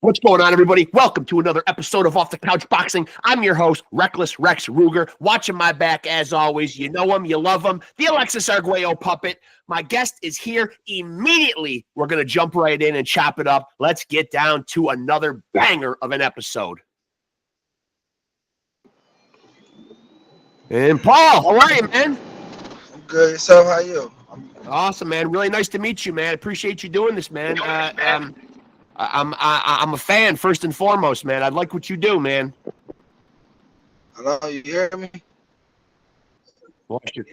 What's going on, everybody? Welcome to another episode of Off the Couch Boxing. I'm your host, Reckless Rexx Ruger. Watching my back, as always. You know him, you love him, the Alexis Arguello puppet. My guest is here immediately. We're going to jump right in and chop it up. Let's get down to another banger of an episode. And Paul, how are you, man? I'm good. Yourself? How you? Awesome, man. Really nice to meet you, man. Appreciate you doing this, man. I'm a fan first and foremost, man. I like what you do, man. Hello, you hear me? Lost your,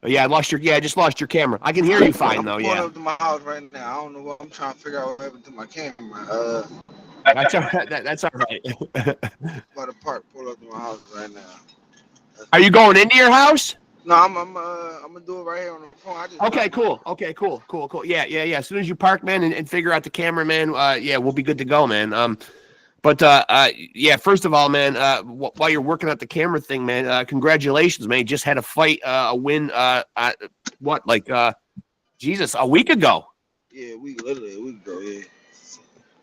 I just lost your camera. I can hear you fine though. I'm Yeah, pulling up to my house right now. I don't know what I'm trying to figure out what happened to my camera. that's all right. That's all right. By the park, pull up to my house right now. Are you going into your house? No, I'm gonna do it right here on the phone. Okay, cool. Okay, cool. Yeah. As soon as you park, man, and figure out the camera, man. We'll be good to go, man. First of all, man, while you're working out the camera thing, man, congratulations, man. You just had a fight, a win, a week ago. Yeah, literally a week ago, yeah.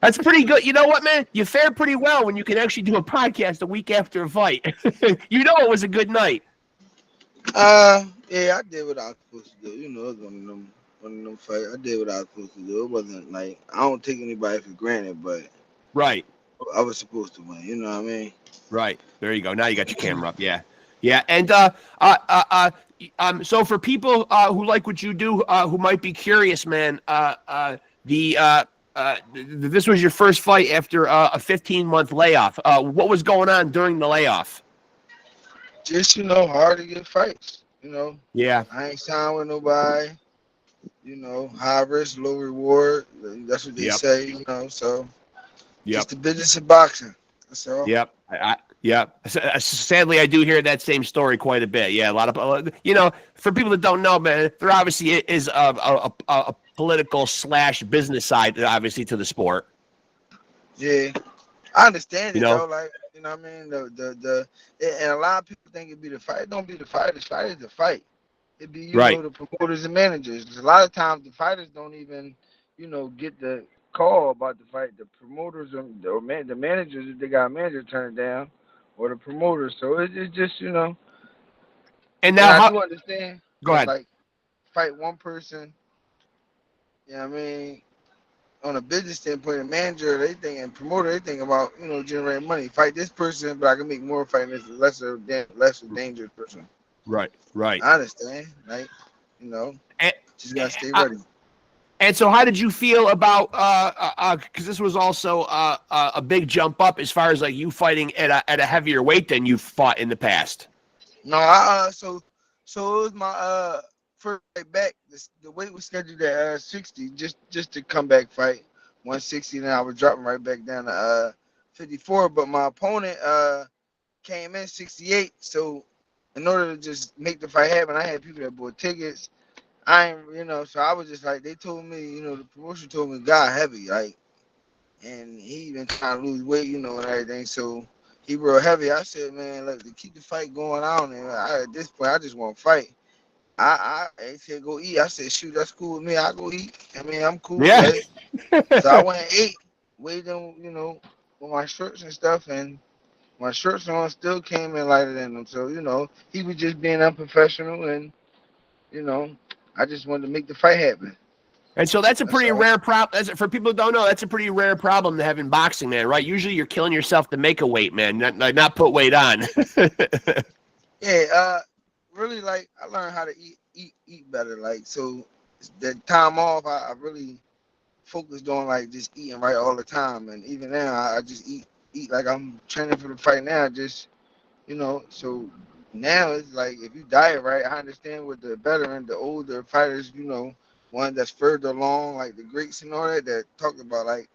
That's pretty good. You know what, man? You fared pretty well when you can actually do a podcast a week after a fight. You know it was a good night. Yeah, I did what I was supposed to do. You know, it was one of them fights. I did what I was supposed to do. It wasn't like I don't take anybody for granted, but Right. I was supposed to win. You know what I mean? Right. There you go. Now you got your camera up. Yeah. And so for people who like what you do, who might be curious, man, this was your first fight after a 15-month layoff. What was going on during the layoff? Just hard to get fights. Yeah. I ain't signed with nobody. High risk, low reward. That's what they say. So just the business of boxing. That's all. Yep. Sadly, I do hear that same story quite a bit. Yeah, a lot of for people that don't know, man, there obviously is a political / business side, obviously, to the sport. Yeah, I understand it though. Like what I mean. And a lot of people think it'd be the fight. It don't be the fight. The fight is the fight. It be the promoters and managers. A lot of times the fighters don't even get the call about the fight. The promoters or the managers, if they got a manager, turn it down, or the promoters. So it's just And now I do understand. Go ahead. Like fight one person. I mean, on a business standpoint, a manager, they think, and promoter, they think about generating money. Fight this person, but I can make more fighting this lesser dangerous person. Right. I understand. Like just gotta stay ready. And so, how did you feel about? Because this was also a big jump up as far as like you fighting at a heavier weight than you've fought in the past. No, so it was my first fight back. The weight was scheduled at 60, just to come back fight 160, and I was dropping right back down to 54. But my opponent came in 68, so in order to just make the fight happen, I had people that bought tickets. So I was just like, they told me, the promotion told me, God heavy, like, and he been trying to lose weight, and everything. So he real heavy. I said, man, look, to keep the fight going on, and at this point, I just want to fight. I said, go eat. I said, shoot, that's cool with me. I go eat. I mean, I'm cool. Yeah. So I went and ate, weighed them, with my shirts and stuff, and my shirts on still came in lighter than him. So, he was just being unprofessional, and, I just wanted to make the fight happen. And so that's a pretty rare problem. For people who don't know, that's a pretty rare problem to have in boxing, man, right? Usually you're killing yourself to make a weight, man, not put weight on. Yeah, really, like, I learned how to eat better. Like, so that time off, I really focused on, like, just eating right all the time. And even now, I just eat like I'm training for the fight now, just, so now it's like, if you diet right, I understand with the veteran, the older fighters, one that's further along, like the greats and all that talk about, like,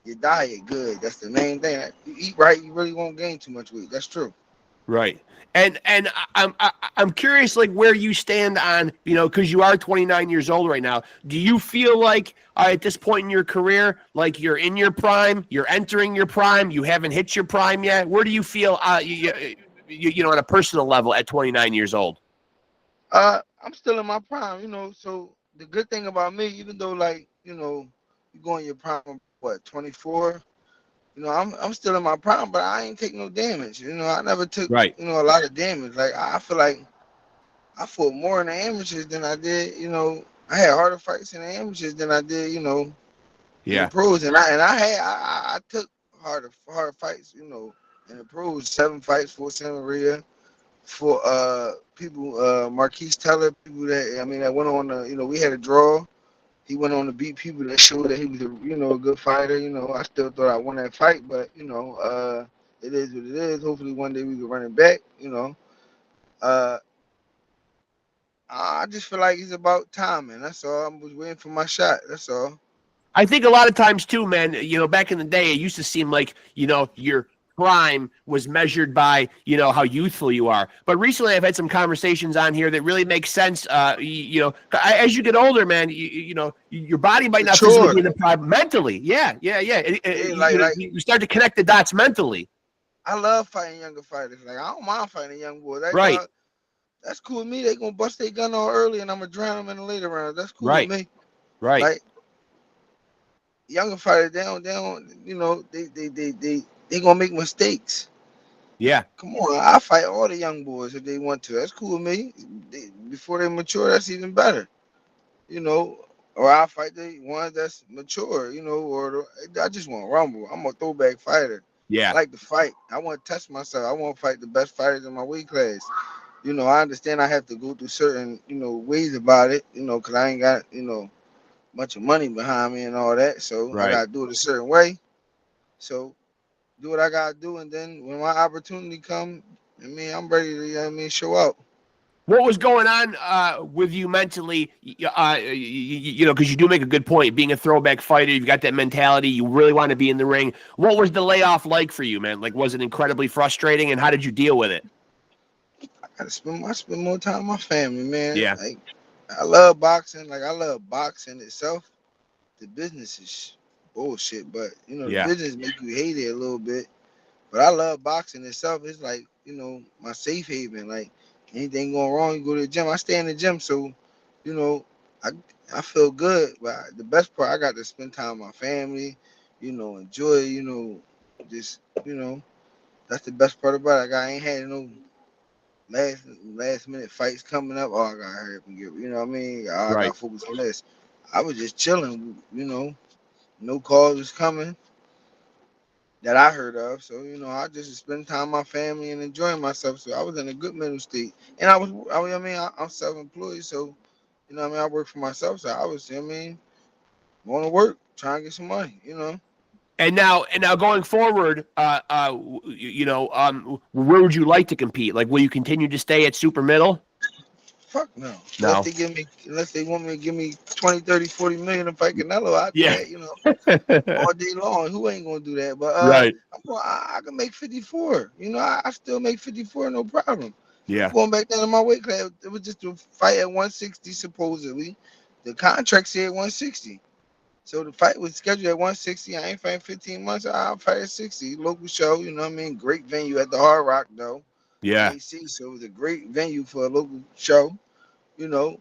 your diet good. That's the main thing. You eat right, you really won't gain too much weight. That's true. Right. And I'm curious, like, where you stand on, because you are 29 years old right now. Do you feel like at this point in your career, like you're in your prime, you're entering your prime, you haven't hit your prime yet? Where do you feel, on a personal level at 29 years old? I'm still in my prime, So the good thing about me, even though, like, you go in your prime, what, 24? You know, I'm still in my prime, but I ain't take no damage. You know, I never took, Right. you know, a lot of damage. Like I feel like I fought more in the amateurs than I did, you know. I had harder fights in the amateurs than I did, you know, in the Yeah. pros. And I took harder fights, you know, in the pros. 7 fights for Santa Maria, for people, Marquise Teller, people that I mean that went on the, you know, we had a draw. He went on to beat people that showed that he was a, you know, a good fighter. You know, I still thought I won that fight, but you know, it is what it is. Hopefully one day we can run it back. You know, uh, I just feel like it's about timing. That's all. I was waiting for my shot. That's all. I think a lot of times too, man, back in the day, it used to seem like, your prime was measured by, how youthful you are. But recently I've had some conversations on here that really make sense. As you get older, man, your body might not physically Mature. be in the prime mentally. Yeah, yeah, yeah. Yeah, like You start to connect the dots mentally. I love fighting younger fighters. Like I don't mind fighting young boys. Right, That's cool with me. They gonna bust their gun on early, and I'm gonna drown them in the later rounds. That's cool with right, me. right. Like younger fighters, they don't, you know, they gonna make mistakes. Yeah, Come on, I fight all the young boys if they want to. That's cool with me. Before they mature, that's even better. You know, or I fight the ones that's mature. You know, I just want to rumble. I'm a throwback fighter. I yeah, like to fight. I want to test myself. I want to fight the best fighters in my weight class. You know, I understand I have to go through certain, you know, ways about it. You know, cause I ain't got, you know, much of money behind me and all that. So I right. gotta do it a certain way. So do what I gotta do, and then when my opportunity come, I mean, I'm ready to, you know what I mean, show out. What was going on with you mentally? Because you do make a good point. Being a throwback fighter, you've got that mentality. You really want to be in the ring. What was the layoff like for you, man? Like, was it incredibly frustrating, and how did you deal with it? I spend more time with my family, man. Yeah, Like I love boxing. Like I love boxing itself. The business is bullshit, but you know the yeah, business make you hate it a little bit. But I love boxing itself. It's like, you know, my safe haven. Like anything going wrong, you go to the gym. I stay in the gym, so you know, I I feel good. But the best part, I got to spend time with my family. You know, enjoy. You know, just you know, that's the best part about it. I ain't had no last minute fights coming up. Oh, I gotta hurry up and get. You know what I mean? Oh, I right. gotta focus on this. I was just chilling. You know, no calls was coming that I heard of. So, you know, I just spend time with my family and enjoying myself. So I was in a good mental state. And I'm self-employed. So, you know what I mean? I work for myself. So I was, you know what I mean, going to work, trying to get some money, you know? And now going forward, where would you like to compete? Like, will you continue to stay at super middle? Fuck no. No. Unless they want me to give me 20, 30, 40 million to fight Canelo, I'll do Yeah. that, you know, all day long. Who ain't gonna do that? But Right. I can make 54. You know, I still make 54, no problem. I'm Yeah. going back down to my weight class. It was just a fight at 160 supposedly. The contract said 160. So the fight was scheduled at 160. I ain't fighting 15 months. I'll fight at 60. Local show, you know what I mean? Great venue at the Hard Rock though, in Yeah. AC. So it was a great venue for a local show. You know,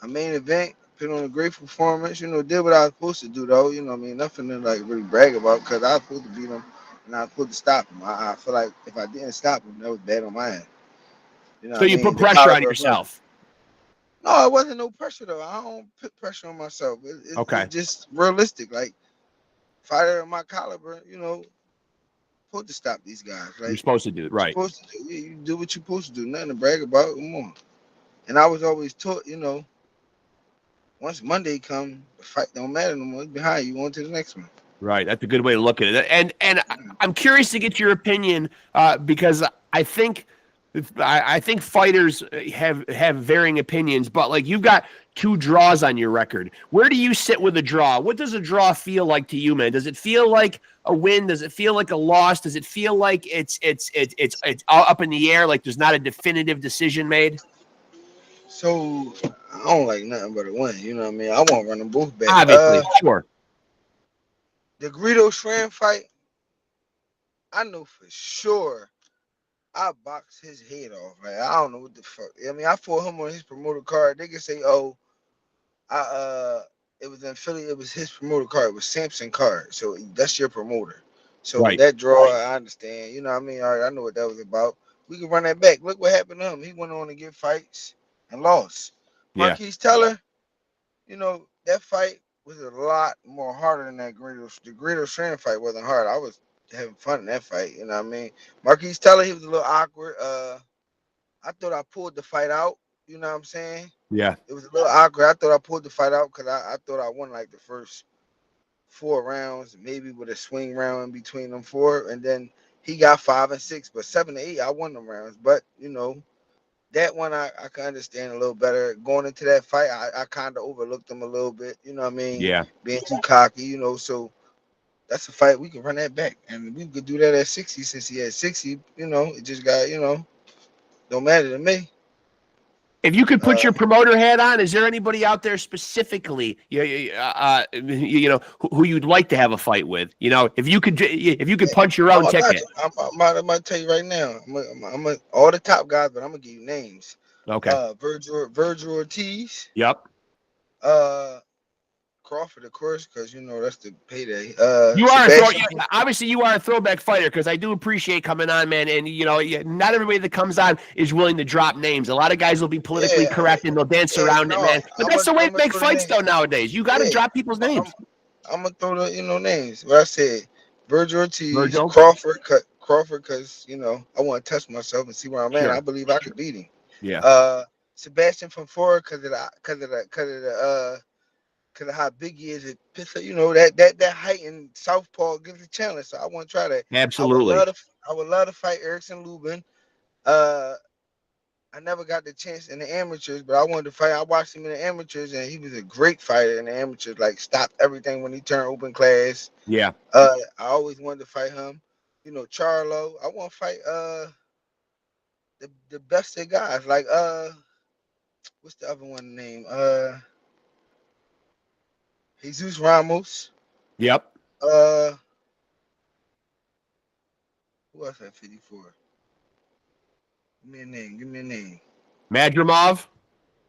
a main event, put on a great performance. You know, did what I was supposed to do though. You know what I mean? Nothing to like really brag about because I was supposed to beat him and I was supposed to stop him. I feel like if I didn't stop him, that was bad on my end. You know So what I you put mean? The pressure on caliber of brother. yourself. No, it wasn't no pressure though. I don't put pressure on myself. Okay. It's just realistic. Like fighter of my caliber, you know, supposed to stop these guys. You're Like supposed to do it. Right. supposed to do. You do what you're supposed to do. Nothing to brag about. Come on. And I was always taught, you know, once Monday come, the fight don't matter no more. It's behind you. On to the next one. Right. That's a good way to look at it. And I'm curious to get your opinion because I think I think fighters have varying opinions, but like you've got 2 draws on your record. Where do you sit with a draw? What does a draw feel like to you, man? Does it feel like a win? Does it feel like a loss? Does it feel like it's all up in the air? Like there's not a definitive decision made? So I don't like nothing but a win. You know what I mean? I want to run them both back. Obviously, sure. The Greedo Shran fight, I know for sure I boxed his head off. Like I don't know what the fuck. I mean, I fought him on his promoter card. They can say, "Oh, I it was in Philly. It was his promoter card. It was Samson card. So that's your promoter. So Right. that draw, I understand. You know what I mean? All right, I know what that was about. We can run that back. Look what happened to him. He went on to get fights and lost. Yeah. Marquise Teller, that fight was a lot more harder than the Greedo Strand fight wasn't hard. I was having fun in that fight. You know what I mean? Marquise Teller, he was a little awkward. I thought I pulled the fight out. You know what I'm saying? Yeah. It was a little awkward. I thought I pulled the fight out because I thought I won like the first 4 rounds, maybe with a swing round in between them four, and then he got 5 and 6, but 7 to 8, I won them rounds. But that one I can understand a little better. Going into that fight, I kind of overlooked him a little bit. You know what I mean? Yeah. Being too cocky. So that's a fight we can run that back, and we could do that at 60 since he had 60. It just got don't matter to me. If you could put Uh, your promoter hat on, is there anybody out there specifically, who you'd like to have a fight with? If you could punch your own I got ticket. you. I'm about to tell you right now. All the top guys, but I'm gonna give you names. Okay. Virgil Ortiz. Yep. Crawford, of course, because that's the payday. You are Sebastian. obviously you are a throwback fighter because I do appreciate coming on, man. And not everybody that comes on is willing to drop names. A lot of guys will be politically Yeah, correct and they'll dance around it, no, man. But that's the way to make fights, though. Nowadays, you got to Yeah, drop people's names. I'm gonna throw the names. What I said, Virgil Ortiz, Virgil, Crawford, because I want to test myself and see where I'm at. sure, I believe I could beat him. yeah, Sebastian from Ford because of how big he is. That height in southpaw gives a challenge. So I want to try that. absolutely, I would love to fight Erickson Lubin. Uh, I never got the chance in the amateurs, but I wanted to fight. I watched him in the amateurs, and he was a great fighter in the amateurs. Like stopped everything when he turned open class. yeah, I always wanted to fight him. Charlo. I want to fight the best of guys. Like what's the other one name? Jesus Ramos. yep. Uh, who else at 54? Give me a name. Madrimov,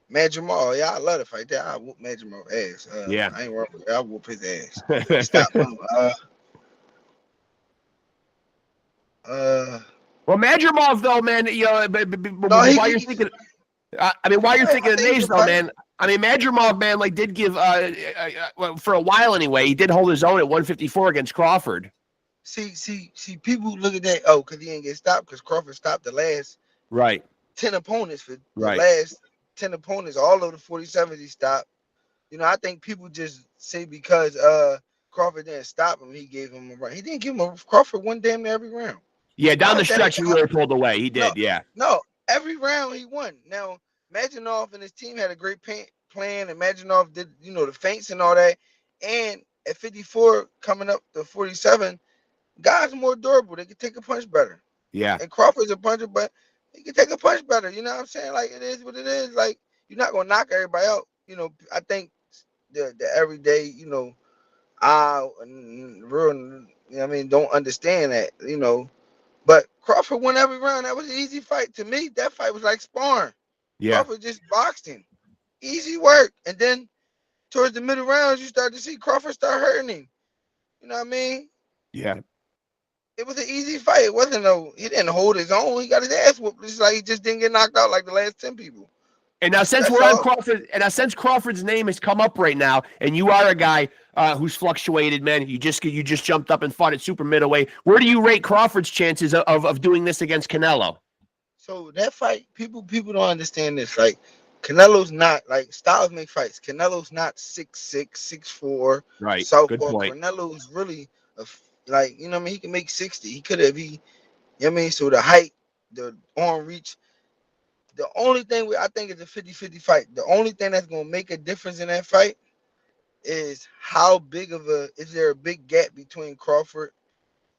Mad Jamal. Yeah, I love to fight that. I whoop Mad Jamal ass. yeah. I ain't working with it. I whoop his ass. Stop him. Well, Madrimov, though, man, No, while you're thinking, while you're thinking I of think he names, can though, fight. man, Madrimov, man, like did give, well, for a while anyway, he did hold his own at 154 against Crawford. See, people look at that. Oh, because he didn't get stopped because Crawford stopped the last Right, 10 opponents for the right. last 10 opponents. All of the 47s he stopped. I think people just say because Crawford didn't stop him, he gave him a run. He didn't give him a Crawford one damn near every round. Yeah, down How the is that? stretch, he really pulled away. He No, did, yeah. no. Every round he won. Now, Maginov and his team had a great plan, and Maginov did, the feints and all that. And at 54, coming up to 47, guys are more durable. They can take a punch better. Yeah. And Crawford's a puncher, but he can take a punch better. You know what I'm saying? Like, it is what it is. Like, you're not going to knock everybody out. I think the everyday, don't understand that. But Crawford won every round. That was an easy fight. To me, that fight was like sparring. Yeah. Crawford just boxed him. Easy work. And then towards the middle rounds, you start to see Crawford start hurting him. You know what I mean? Yeah. It was an easy fight. It wasn't he didn't hold his own. He got his ass whooped. It's like he just didn't get knocked out like the last 10 people. And now, since That's we're on all. Crawford, and now since Crawford's name has come up right now, and you are a guy who's fluctuated, man, you just jumped up and fought at super middleweight. Where do you rate Crawford's chances of doing this against Canelo? So that fight, people don't understand this. Like Canelo's not like Styles make fights. Canelo's not 6'6", 6'4", Right. Good southpaw. point. Canelo's really he can make 60. He could have so the height, the arm reach. The only thing I think is a 50-50 fight. The only thing that's gonna make a difference in that fight is how big is there a big gap between Crawford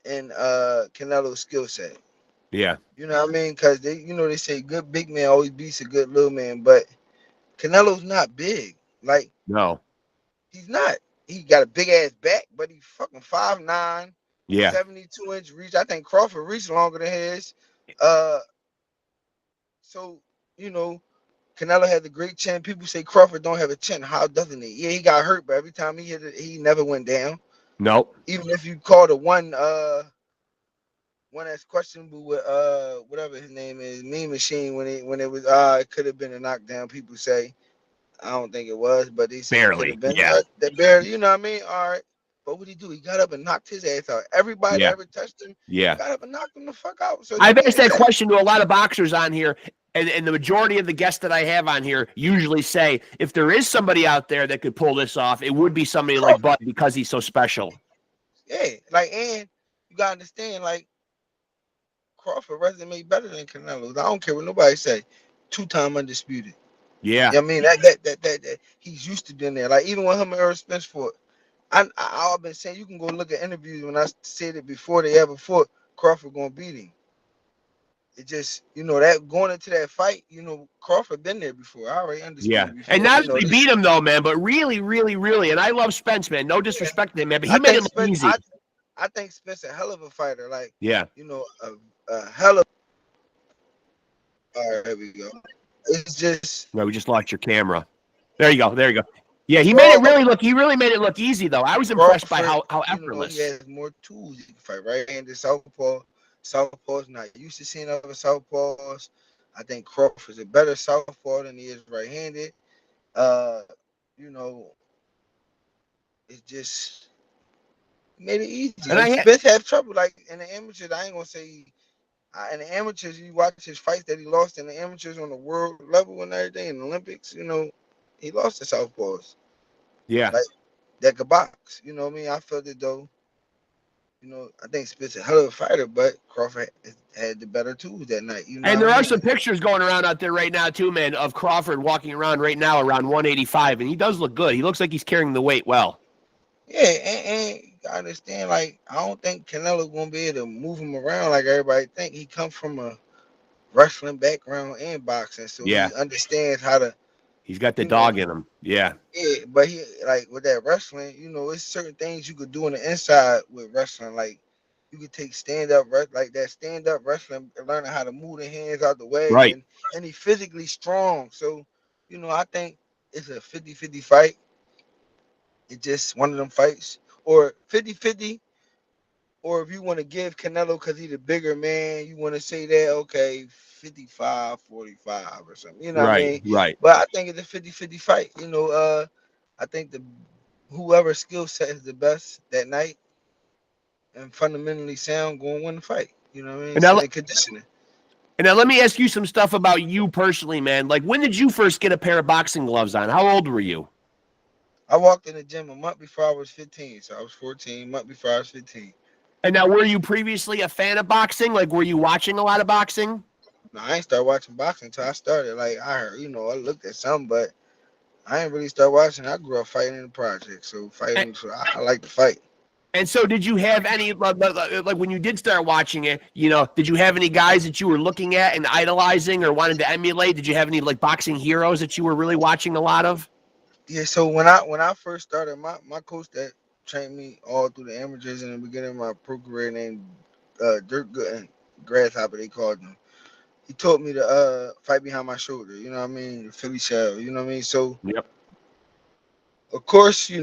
and Canelo's skill set. Yeah. You know what I mean? Because they say good big man always beats a good little man, but Canelo's not big. Like No. he's not. He got a big ass back, but he's fucking 5'9", Yeah. 72-inch reach. I think Crawford reached longer than his. So Canelo has a great chin. People say Crawford don't have a chin. How doesn't he? Yeah, he got hurt, but every time he hit it, he never went down. Nope. Even if you call the one that's questionable with whatever his name is, Mean Machine, when it was it could have been a knockdown. People say I don't think it was, but they say it could Barely. have been. Yeah. That barely, you know what I mean? All right. But what did he do? He got up and knocked his ass out. Everybody that Yeah. ever touched him Yeah. got up and knocked him the fuck out. So I've that asked means that that question to a lot of boxers on here, and the majority of the guests that I have on here usually say if there is somebody out there that could pull this off, it would be somebody like Crawford. Bud because he's so special. Yeah, like, and you gotta understand, like, Crawford resume better than Canelo's. I don't care what nobody say. 2-time undisputed. Yeah. Yeah, I mean that he's used to being there. Like even when him and Earl Spence fought, I've been saying you can go look at interviews when I said it before they ever fought. Crawford gonna beat him. It just that going into that fight, Crawford been there before. I already Yeah. undisputed And before. not only beat him though, man, but really, really, really, and I love Spence, man. No Yeah, disrespect to him, man, but he I made think it look Spence. easy. I think Spence a hell of a fighter. Like Yeah. a hell of. All right, here we go. It's just No, we just lost your camera. There you go. There you go. Yeah, he made it Crawford. really look. He really made it look easy, though. I was impressed by Crawford, how he effortless. has more tools he can fight. Right-handed southpaw. Southpaw's not used to seeing other southpaws. I think Crawford's a better southpaw than he is right-handed. Uh, you know, it's just made it easy. And I Like had, Smith had trouble. Like in the amateurs, I ain't gonna say. In the amateurs, you watch his fights that he lost in the amateurs on the world level and everything in the Olympics. He lost to southpaws yeah. like that could box. You know what I mean? I felt it though. I think Spence a hell of a fighter, but Crawford had the better tools that night. You know And what there I are mean? some pictures going around out there right now, too, man, of Crawford walking around right now around 185, and he does look good. He looks like he's carrying the weight well. Yeah, and you gotta understand, like, I don't think Canelo's gonna be able to move him around like everybody think. He comes from a wrestling background and boxing, so Yeah. he understands how to, He's got the you know, dog in him. Yeah. yeah, but he like with that wrestling, it's certain things you could do on the inside with wrestling. Like you could take like that stand up wrestling, and learning how to move the hands out the way, Right. and he physically strong. So, I think it's a 50-50 fight. It's just one of them fights. Or 50-50, or if you want to give Canelo because he's the bigger man, you want to say that, okay, 55-45 or something. You know what I Right. mean? Right. But I think it's a 50-50 fight. I think whoever skill set is the best that night and fundamentally sound going to win the fight. You know what I mean? And now, And conditioning. and now let me ask you some stuff about you personally, man. Like, when did you first get a pair of boxing gloves on? How old were you? I walked in the gym a month before I was 15, so I was 14. A month before I was 15. And now, were you previously a fan of boxing? Like, were you watching a lot of boxing? Now, I ain't start watching boxing until I started. Like I heard, I looked at some, but I ain't really start watching. I grew up fighting in the project, so And, fighting. So I like to fight. and so, did you have any, like when you did start watching it, did you have any guys that you were looking at and idolizing or wanted to emulate? Did you have any, like, boxing heroes that you were really watching a lot of? Yeah. So when I first started, my coach that trained me all through the amateurs in the beginning of my pro career named Dirk Gooden, Grasshopper they called him. He taught me to fight behind my shoulder. You know what I mean? The Philly shell. You know what I mean? So Yep. of course, we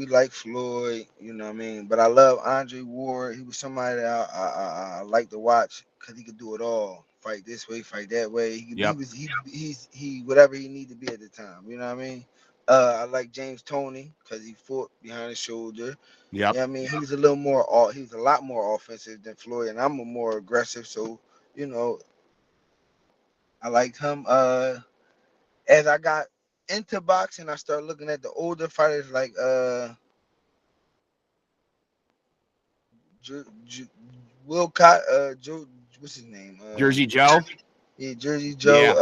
like Floyd, you know what I mean? But I love Andre Ward. He was somebody that I like to watch because he could do it all. Fight this way, fight that way. He Yep. was he whatever he needed to be at the time. You know what I mean? I like James Toney because he fought behind his shoulder. Yep. Yeah, I mean he was he was a lot more offensive than Floyd, and I'm a more aggressive. So you know I liked him. As I got into boxing, I started looking at the older fighters like J- Wilcott, Joe, what's his name? Jersey Joe? Yeah, Jersey Yeah.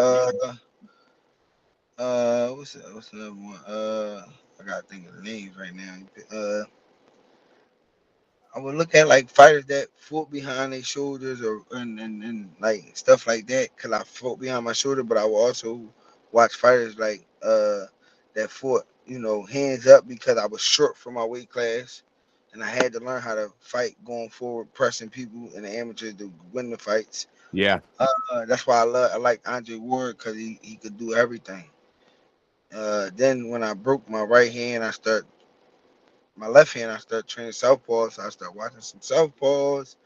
Joe. What's another one? I gotta think of the names right now. I would look at like fighters that fought behind their shoulders or and like stuff like that. Cause I fought behind my shoulder, but I would also watch fighters like that fought, hands up because I was short for my weight class. And I had to learn how to fight going forward, pressing people in the amateurs to win the fights. Yeah. That's why I like Andre Ward because he could do everything. Then when I broke my right hand, I started my left hand, I started training southpaws. So I started watching some southpaws.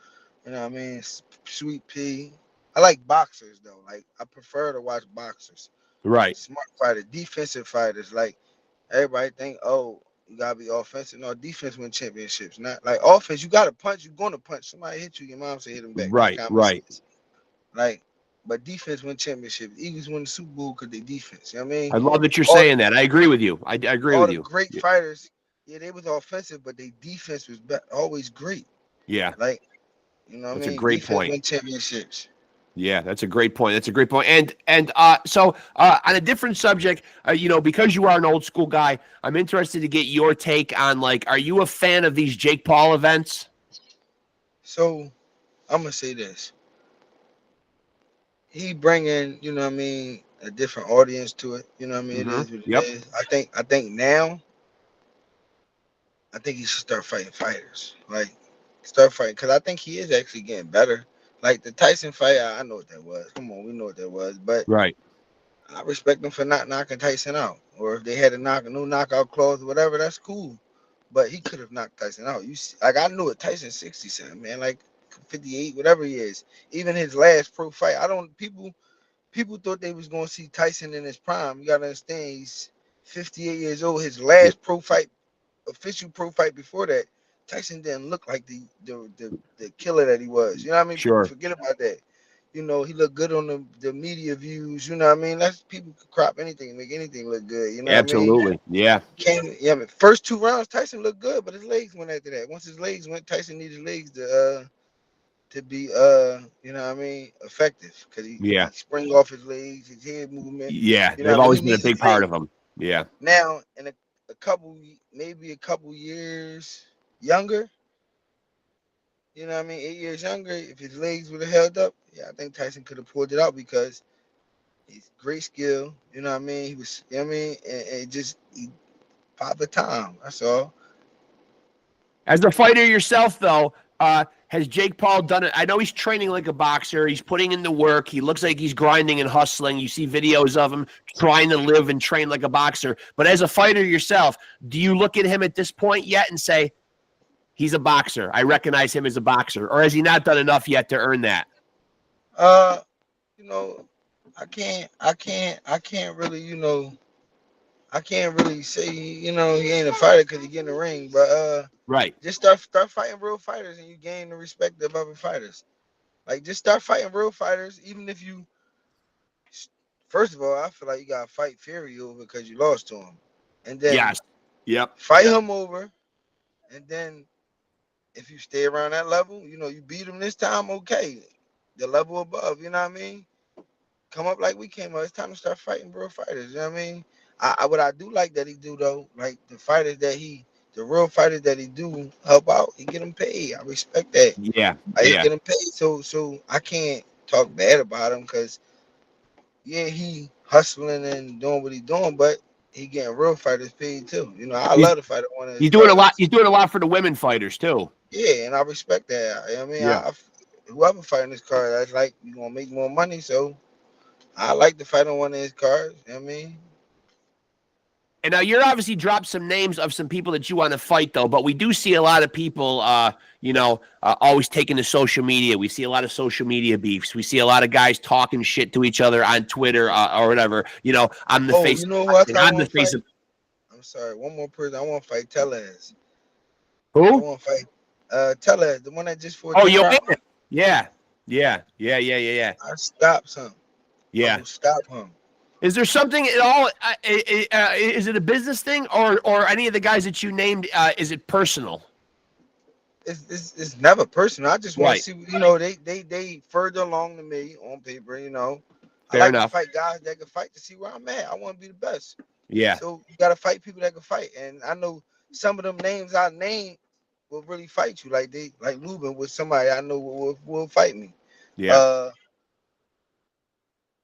You know what I mean? Sweet pea. I like boxers though. Like I prefer to watch boxers. Right. Smart fighters, defensive fighters. Like everybody think, oh, you gotta be offensive. No, defense win championships. Not like offense. You gotta punch. You're gonna punch. Somebody hit you. Your mom say hit him back. That's Right. common Right. sense. Like, but defense win championships. Eagles win the Super Bowl because they defense. You know what I mean? I love that you're All saying that. I agree with you. I agree all with the you. great fighters, yeah, they was offensive, but their defense was always great. Yeah. Like, you know what I That's a mean? great Defense point. win championships. Yeah, that's a great point. That's a great point. And so on a different subject, because you are an old school guy, I'm interested to get your take on like, are you a fan of these Jake Paul events? So I'm gonna say this. He bringing, you know what I mean, a different audience to it. You know what I mean? It Mm-hmm. is what it Yep. is. I think now, I think he should start fighting fighters. Like start fighting because I think he is actually getting better. Like the Tyson fight, I know what that was. Come on, we know what that was. But Right. I respect him for not knocking Tyson out. Or if they had a no knockout clause or whatever, that's cool. But he could have knocked Tyson out. You see, like I knew it. Tyson 67, man, like 58, whatever he is. Even his last pro fight, I don't people thought they was gonna see Tyson in his prime. You gotta understand he's 58 years old. His Yeah. last pro fight, official pro fight before that, Tyson didn't look like the killer that he was. You know what I mean? People Sure. forget about that. You know, he looked good on the media views. You know what I mean? That's people could crop anything, make anything look good. You know what I mean? Absolutely. Yeah. I mean, first 2 rounds, Tyson looked good, but his legs went after that. Once his legs went, Tyson needed legs to be you know what I mean, effective because he Yeah. spring off his legs, his head movement. Yeah. You know They've what I mean? always He been a needs his big part legs. of them. Yeah. Now in a couple, maybe a couple years younger, you know what I mean, 8 years younger, if his legs would have held up, yeah, I think Tyson could have pulled it out because he's great skill. You know what I mean? He was, you know what I mean, and just he popped the time. That's all. As a fighter yourself, though, has Jake Paul done it? I know he's training like a boxer. He's putting in the work. He looks like he's grinding and hustling. You see videos of him trying to live and train like a boxer. But as a fighter yourself, do you look at him at this point yet and say, he's a boxer? I recognize him as a boxer. Or has he not done enough yet to earn that? Uh, you know, I can't really, I can't really say, he ain't a fighter because he get in the ring, but Right. just start fighting real fighters and you gain the respect of other fighters. Like just start fighting real fighters, even if you first of all, I feel like you gotta fight Fury over because you lost to him. And then Yes. Yep. fight him over, and then if you stay around that level, you beat him this time, okay. The level above, you know what I mean? Come up like we came up. It's time to start fighting real fighters. You know what I mean? What I do like that he do though, like the real fighters that he do help out, he get them paid. I respect that. Yeah. He Yeah. get them paid, so I can't talk bad about him because yeah, he hustling and doing what he doing, but he getting real fighters paid too. I He's love to fight on one of his he's doing a lot. cards. He's doing a lot for the women fighters too. Yeah, and I respect that. I mean, Yeah. whoever fighting this card, that's like you gonna make more money, so I like to fight on one of his cards. You know what I mean? And now you're obviously dropped some names of some people that you want to fight, though. But we do see a lot of people, always taking to social media. We see a lot of social media beefs. We see a lot of guys talking shit to each other on Twitter or whatever. I'm the Oh, face. you know who else I I'm the want to face fight? of I'm sorry, one more person. I want to fight Tellez. I who? want to fight Tellez, the one that just fought Oh, Jake yo, Paul. yeah, yeah. I stopped him. I'm Yeah. gonna stop him. Is there something at all? Is it a business thing, or any of the guys that you named? Is it personal? It's never personal. I just want to Right. see, they further along than me on paper. I Fair like to enough. fight guys that can fight to see where I'm at. I want to be the best. Yeah. So you gotta fight people that can fight. And I know some of them names I named will really fight you. Like Lubin with somebody I know will fight me. Yeah. Uh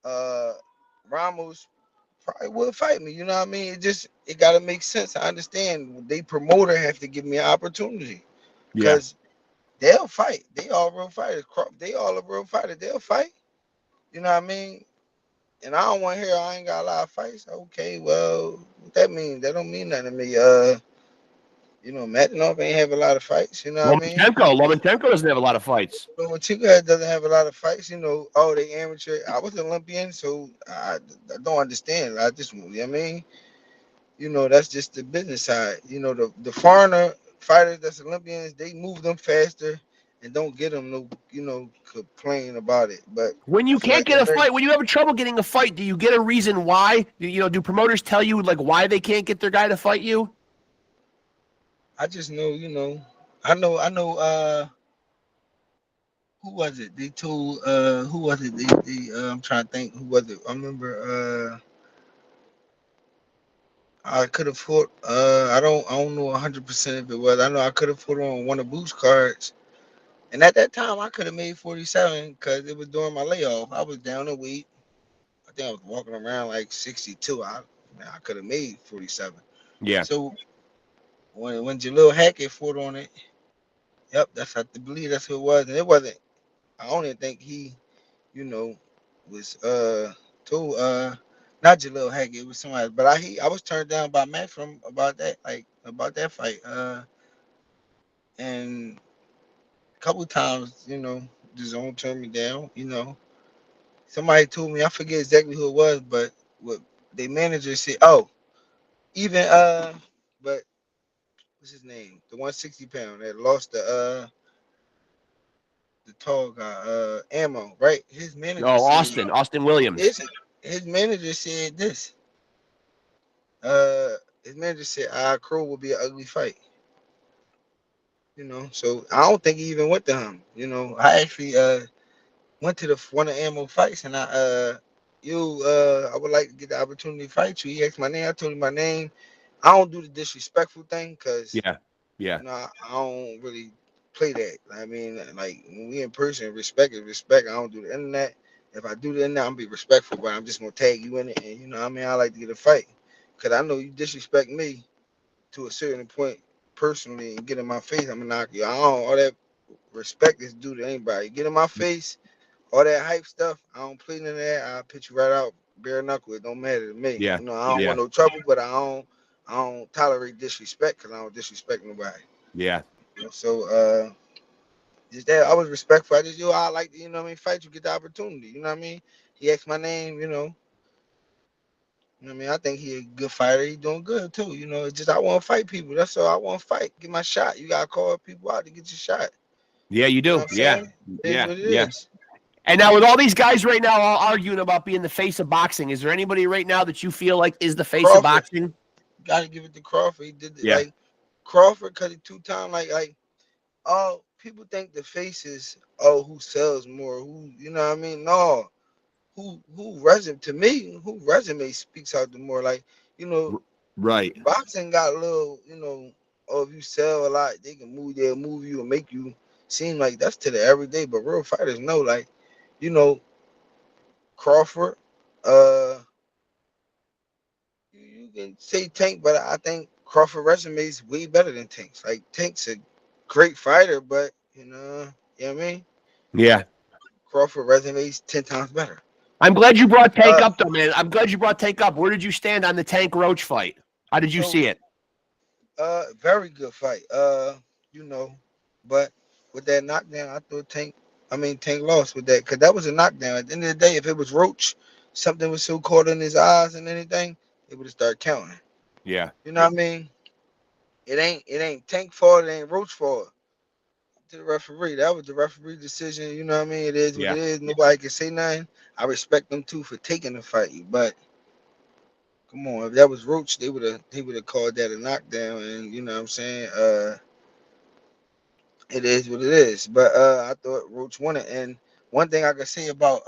uh Ramos probably will fight me. You know what I mean? It gotta make sense. I understand they promoter have to give me an opportunity. Yeah. Because they'll fight. They all real fighters. They all a real fighter. They'll fight. You know what I mean? And I don't want to hear I ain't got a lot of fights. Okay, well, what that mean? That don't mean nothing to me. You know, Matinov ain't have a lot of fights. You know what I mean? Lomachenko doesn't have a lot of fights. Lomachenko doesn't have a lot of fights. You know, oh, they amateur. I was an Olympian, so I don't understand. I just, you know what I mean, you know, that's just the business side. You know, the foreigner fighters that's Olympians, they move them faster and don't get them no, you know, complain about it. But When I you feel can't like get a fight, when you have trouble getting a fight, do you get a reason why? Do promoters tell you like why they can't get their guy to fight you? I just know, you know, I know. Who was it? They told who was it? I'm trying to think who was it. I remember I could have fought I don't know 100% if it was. I know I could have fought on one of Boots cards. And at that time I could have made 47 because it was during my layoff. I was down in weight. I think I was walking around like 62. I could have made 47. Yeah. So when Jalil Hackett fought on it, yep, I believe that's who it was. And it wasn't, I only think he, you know, was told not Jalil Hackett, it was somebody, but I was turned down by Matt from about that, like about that fight. And a couple times, you know, the zone turned me down, you know. Somebody told me, I forget exactly who it was, but what they manager said, oh, even but what's his name? The 160-pound that lost the tall guy, Ammo, right? His manager Oh, said Austin Williams. his manager said this. Uh, his manager said, KROLL will be an ugly fight. You know, so I don't think he even went to him. You know, I actually went to the one of Ammo fights, and I would like to get the opportunity to fight you. He asked my name. I told him my name. I don't do the disrespectful thing because Yeah. Yeah. you know I don't really play that. I mean, like when we in person, respect is respect. I don't do the internet. If I do the internet, I'm be respectful, but I'm just gonna tag you in it, and you know, what I mean, I like to get a fight because I know you disrespect me to a certain point personally and get in my face, I'm gonna knock you. I don't all that respect is due to anybody. Get in my face, all that hype stuff. I don't play none of that. I'll pitch you right out, bare knuckle. It don't matter to me. Yeah. You know, I don't Yeah. want no trouble, but I don't tolerate disrespect because I don't disrespect nobody. Yeah. You know, so just that I was respectful. I just I like to, you know what I mean, fight you, get the opportunity. You know what I mean? He asked my name, you know. You know what I mean? I think he a good fighter. He doing good too. You know, it's just I want to fight people. That's all I want to fight. Get my shot. You gotta call people out to get your shot. Yeah, you You know do. what I'm Yeah. saying? It is Yeah. what it Yeah. is. And now with all these guys right now all arguing about being the face of boxing, is there anybody right now that you feel like is the face of Crawford, boxing? gotta give it to Crawford. He did it Yeah. like Crawford cut it 2 times. Like oh, people think the face is who sells more, who you know what I mean? No, who resume to me, who resume speaks out the more. Like you know, Right. boxing got a little, you know, oh, if you sell a lot, they'll move you and make you seem like that's to the everyday. But real fighters know, like, you know, Crawford, uh, you can say Tank, but I think Crawford resume is way better than Tank's. Like Tank's a great fighter, but you know what I mean? Yeah. Crawford resume is 10 times better. I'm glad you brought Tank Uh, up, though, man. I'm glad you brought Tank up. Where did you stand on the Tank Roach fight? How did you so see it? very good fight. You know, but with that knockdown, I thought Tank lost with that because that was a knockdown. At the end of the day, if it was Roach, something was so caught in his eyes and anything, it would have started counting. Yeah. You know what I mean? It ain't Tank fault. It ain't Roach fault. To the referee, that was the referee decision. You know what I mean? It is what Yeah. it is. Nobody can say nothing. I respect them too for taking the fight, but come on, if that was Roach, he would have called that a knockdown, and you know what I'm saying? It is what it is. But I thought Roach won it. And one thing I could say about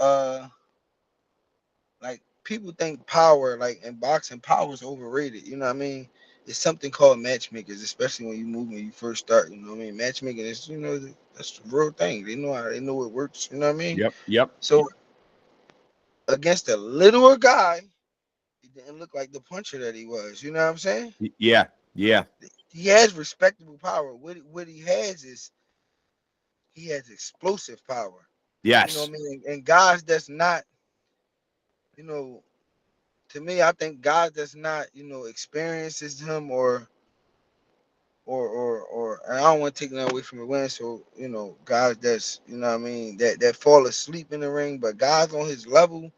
like people think power, like in boxing, power is overrated. You know what I mean? It's something called matchmakers, especially when you move when you first start. You know what I mean? Matchmaking is that's the real thing. They know it works. You know what I mean? Yep. Yep. So against a littler guy, he didn't look like the puncher that he was. You know what I'm saying? Yeah. Yeah. He has respectable power. What he has is he has explosive power. You know what Yes. I mean? And guys that's not, you know, to me, I think guys that's not, experiences him or or and I don't want to take nothing away from the win. So guys that's that fall asleep in the ring, but guys on his level.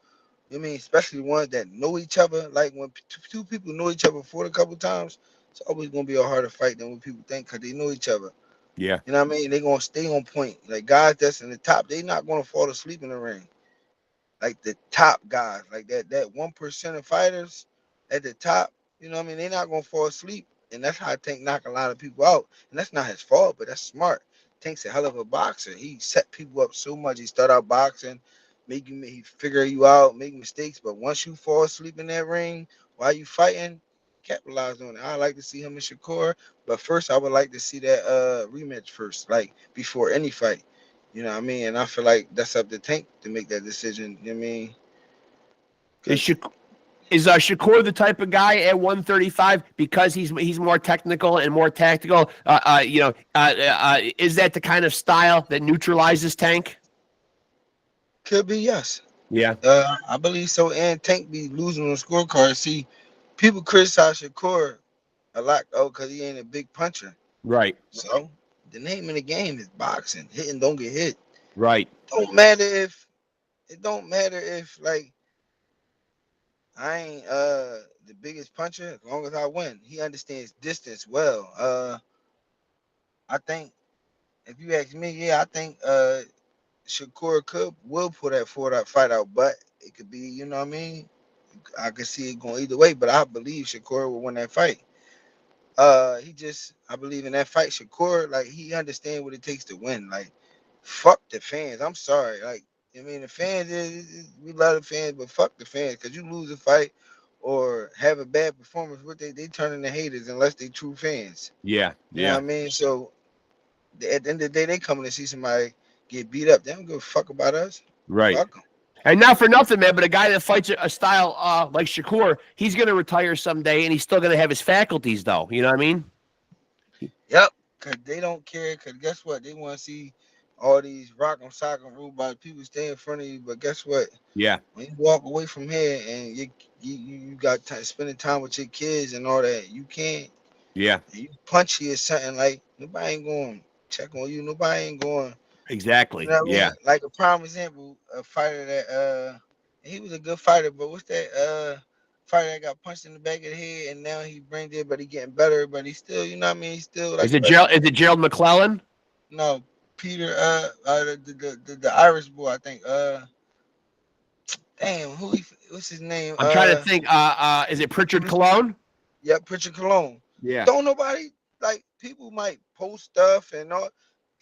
Especially ones that know each other. Like when two people know each other for a couple times, it's always gonna be a harder fight than what people think because they know each other. Yeah. You know what I mean? They're gonna stay on point. Like guys that's in the top, they not gonna fall asleep in the ring. Like the top guys, like that 1% of fighters at the top, they're not gonna fall asleep. And that's how Tank knock a lot of people out. And that's not his fault, but that's smart. Tank's a hell of a boxer. He set people up so much. He start out boxing, he figure you out, make mistakes. But once you fall asleep in that ring while you fighting, capitalize on it. I like to see him and Shakur, but first I would like to see that rematch first, like before any fight. You know what I mean? And I feel like that's up to Tank to make that decision. You know what I mean? Is Shakur the type of guy at 135 because he's more technical and more tactical? Is that the kind of style that neutralizes Tank? Could be, yes. Yeah. I believe so. And Tank be losing on the scorecard. See, people criticize Shakur a lot, because he ain't a big puncher. Right. So the name of the game is boxing. Hit and don't get hit. Right. It don't matter if like I ain't the biggest puncher as long as I win. He understands distance well. I think if you ask me, yeah, I think Shakur will pull that fight out, but it could be, you know what I mean? I could see it going either way, but I believe Shakur will win that fight. I believe in that fight. Shakur, like, he understands what it takes to win. Like, fuck the fans. I'm sorry. Like, the fans, we love the fans, but fuck the fans, because you lose a fight or have a bad performance, what they turn into haters unless they true fans. Yeah. You know what I mean? So at the end of the day, they coming to see somebody get beat up. They don't give a fuck about us. Right. Fuck them. And not for nothing, man, but a guy that fights a style like Shakur, he's going to retire someday, and he's still going to have his faculties, though. You know what I mean? Yep, because they don't care. Because guess what? They want to see all these rock and sock and robots, people stay in front of you. But guess what? Yeah. When you walk away from here and you got spending time with your kids and all that, you can't. Yeah. You punchy or something, like, nobody ain't going to check on you. Nobody ain't going. Exactly. You know what I Yeah. mean? Like a prime example, a fighter that he was a good fighter, but what's that fighter that got punched in the back of the head and now he brain dead, but he getting better, but he's still, you know what I mean? He's still like Is it Gerald McClellan? no, Peter the Irish boy, I think. Damn, what's his name? I'm trying to think. Is it Pritchard Cologne? Yeah, Pritchard Cologne. Yeah. Don't nobody, like, people might post stuff and all.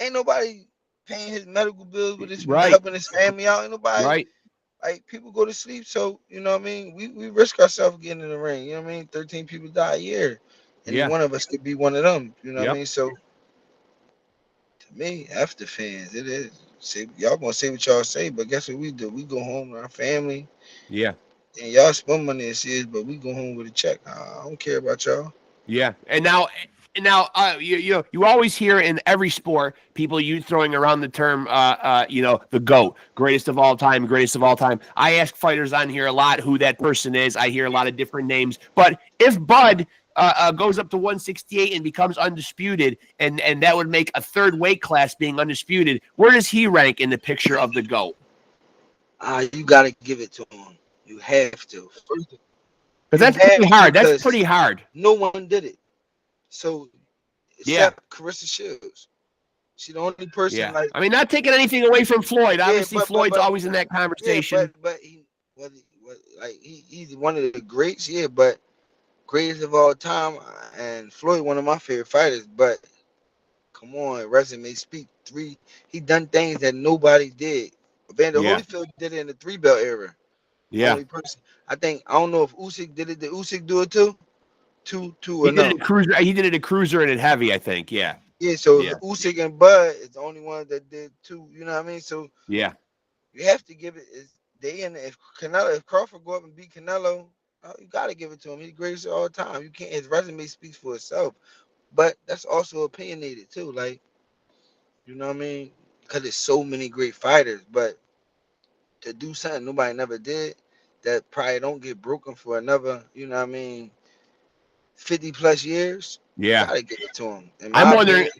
Ain't nobody paying his medical bills with his Right. helping his family out. Ain't nobody. Right. Like, people go to sleep, so you know what I mean. We risk ourselves getting in the ring. You know what I mean. 13 people die a year, and Yeah. one of us could be one of them. You know what I Yep. mean. So to me, F the fans. It is. Say, y'all gonna say what y'all say, but guess what we do? We go home to our family, Yeah. and y'all spend money and see us, but we go home with a check. I don't care about y'all. Yeah. And now, you always hear in every sport people throwing around the term, the GOAT, greatest of all time, greatest of all time. I ask fighters on here a lot who that person is. I hear a lot of different names. But if Bud goes up to 168 and becomes undisputed, and that would make a third weight class being undisputed, where does he rank in the picture of the GOAT? You gotta give it to him. You have to. Because that's pretty hard. That's pretty hard. No one did it. So except Carissa Shields. She's the only person. Yeah. Like, I mean, not taking anything away from Floyd. Obviously, Floyd's always in that conversation. Yeah, but he's one of the greats. Yeah, but greatest of all time. And Floyd, one of my favorite fighters. But come on, resume speak. He done things that nobody did. Evander Holyfield did it in the 3-belt era. Yeah. Only person. I don't know if Usyk did it. Did Usyk do it too? Two he or did no? It at cruiser. He did it at cruiser and at heavy, I think. Yeah. Yeah. So Usyk and Bud is the only one that did two. You know what I mean? So yeah, you have to give it. If Crawford go up and beat Canelo, you gotta give it to him. He's the greatest of all time. You can't. His resume speaks for itself. But that's also opinionated too. Like, you know what I mean? Because there's so many great fighters, but to do something nobody never did, that probably don't get broken for another, you know what I mean, 50 plus years. You Yeah. gotta give it to him. In I'm my wondering. opinion,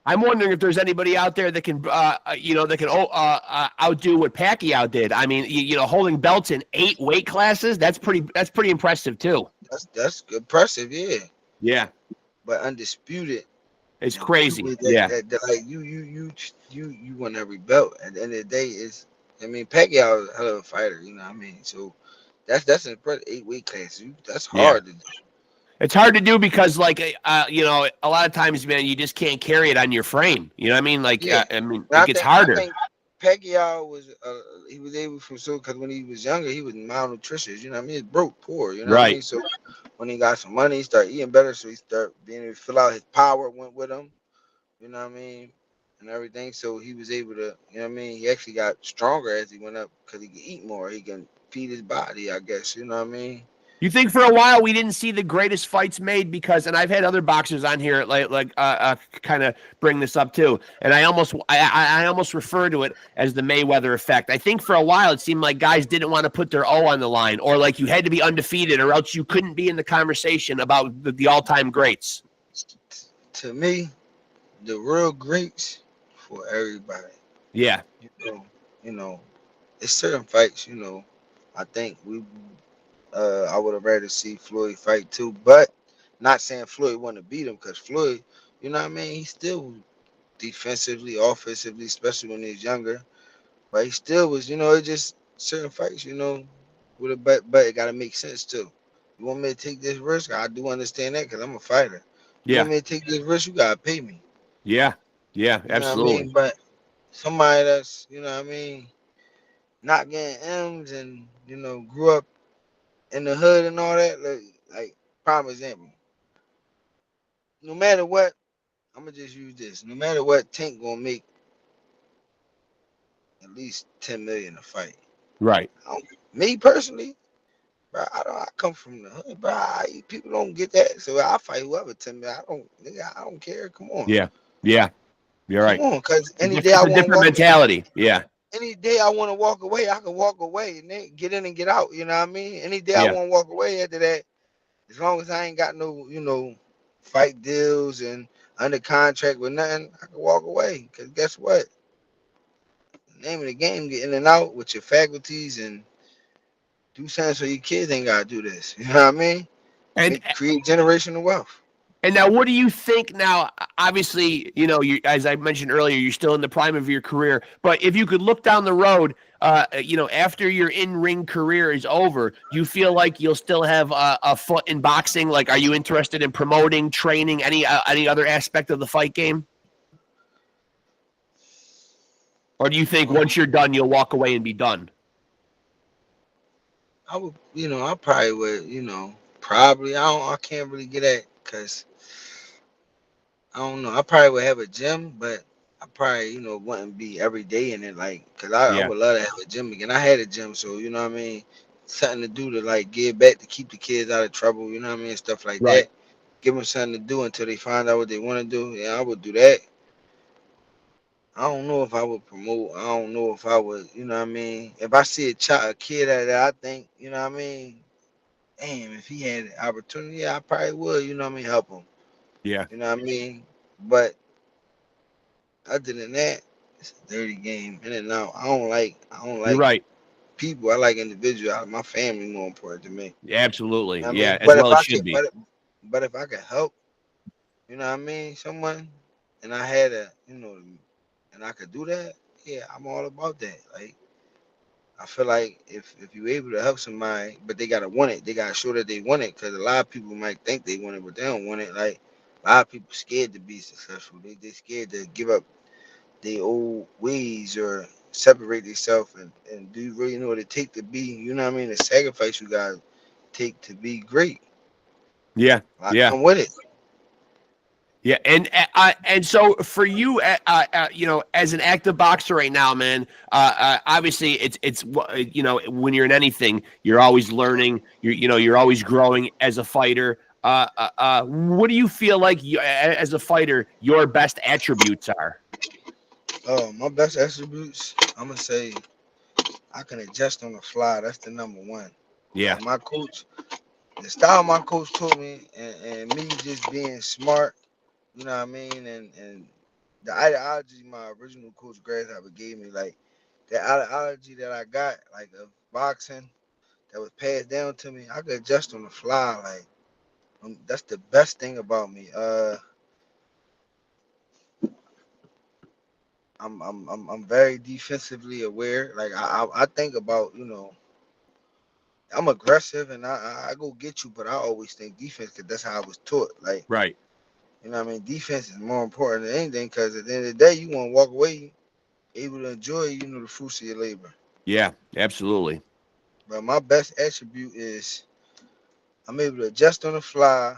I'm wondering if there's anybody out there that can, that can outdo what Pacquiao did. I mean, holding belts in 8 weight classes. That's pretty impressive too. that's impressive, yeah. Yeah, But undisputed, it's and people crazy. Yeah, that like you won every belt. At the end of the day, I mean, Pacquiao is a hell of a fighter. You know what I mean? So that's impressive. 8 weight classes. That's yeah. hard to do. It's hard to do because, like, a lot of times, man, you just can't carry it on your frame. You know what I mean? Like, Yeah, I mean, and it I gets think I harder. think Pacquiao was he was able from so because when he was younger he was malnutritious. You know what I mean? He was broke, poor. You know what I Right. mean? So when he got some money, he started eating better. So he started being able to fill out his power went with him. You know what I mean? And everything. So he was able to, you know what I mean? He actually got stronger as he went up because he could eat more. He can feed his body, I guess. You know what I mean? You think for a while we didn't see the greatest fights made because, and I've had other boxers on here kind of bring this up too, and I almost refer to it as the Mayweather effect. I think for a while it seemed like guys didn't want to put their O on the line, or like you had to be undefeated, or else you couldn't be in the conversation about the all-time greats. To me, the real greats for everybody. Yeah, You you know, it's certain fights, I think I would have rather see Floyd fight too, but not saying Floyd want to beat him because Floyd, you know what I mean, he's still defensively, offensively, especially when he's younger. But he still was, it's just certain fights, with a but it gotta make sense too. You want me to take this risk? I do understand that because I'm a fighter. You yeah, want me to take this risk? You gotta pay me. yeah, yeah, You know what I absolutely. mean? But somebody that's, you know what I mean, not getting M's and grew up in the hood and all that, like prime example. No matter what, I'm gonna just use this. No matter what, Tank gonna make at least 10 million a fight. Right. Me personally, bro, I come from the hood, bro. People don't get that, so I fight whoever 10 million. I don't care. Come on, Yeah, yeah, you're come right. on, cause It's a different mentality. Yeah, any day I want to walk away, I can walk away and then get in and get out. You know what I mean? Any day I yeah, want to walk away after that, as long as I ain't got no, fight deals and under contract with nothing, I can walk away. Cause guess what? The name of the game, get in and out with your faculties and do something so your kids ain't gotta do this. You know what I mean? and Create generational wealth. And now, what do you think now? Obviously, as I mentioned earlier, you're still in the prime of your career. But if you could look down the road, after your in-ring career is over, do you feel like you'll still have a foot in boxing? Like, are you interested in promoting, training, any other aspect of the fight game? Or do you think Um, once you're done, you'll walk away and be done? I would, I probably would, probably. I can't really get at because I don't know. I probably would have a gym, but I probably, wouldn't be every day in it, like, cause I Yeah, would love to have a gym again. I had a gym, so you know what I mean. Something to do to like give back to keep the kids out of trouble. You know what I mean, stuff like right. that. Give them something to do until they find out what they want to do. Yeah, I would do that. I don't know if I would promote. I don't know if I would, you know what I mean. If I see a kid that I think, you know what I mean. Damn, if he had the opportunity, yeah, I probably would, you know what I mean, help him. Yeah, You know what I mean. But other than that, it's a dirty game. In and out. I don't you're like right. people. I like individuals. My family more important to me. Yeah, absolutely. You know what I Yeah, mean. as well it should be. But if I could help, you know what I mean, someone, and I had and I could do that, yeah, I'm all about that. Like I feel like if you're able to help somebody, but they gotta want it, they gotta show that they want it, because a lot of people might think they want it, but they don't want it. Like a lot of people scared to be successful. They scared to give up their old ways or separate themselves and do you really know what it take to be, you know what I mean, the sacrifice you gotta take to be great. Yeah, I yeah. come with it. Yeah, and so for you, as an active boxer right now, man, obviously it's when you're in anything, you're always learning. You're always growing as a fighter. What do you feel like as a fighter your best attributes are? My best attributes, I'm gonna say I can adjust on the fly. That's the number one. Yeah, Like my coach, the style my coach told me, and me just being smart, you know what I mean, and the ideology my original coach Grasshopper gave me, like the ideology that I got, like of boxing that was passed down to me, I could adjust on the fly. Like that's the best thing about me. I'm very defensively aware. Like I think about, I'm aggressive and I go get you, but I always think defense because that's how I was taught. Like, Right. you know what I mean? Defense is more important than anything because at the end of the day, you want to walk away able to enjoy, the fruits of your labor. Yeah, absolutely. But my best attribute is I'm able to adjust on the fly.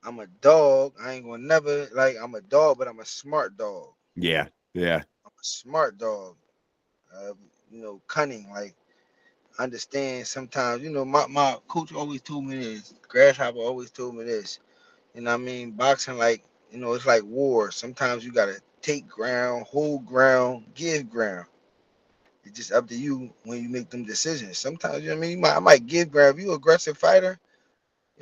I'm a dog. I ain't gonna never like I'm a dog, but I'm a smart dog. Yeah, yeah, I'm a smart dog. Uh, cunning. Like understand sometimes. My coach always told me this. Grasshopper always told me this. You know what I mean? Boxing like, it's like war. Sometimes you gotta take ground, hold ground, give ground. It's just up to you when you make them decisions. Sometimes, you know what I mean, I might give ground. If you aggressive fighter,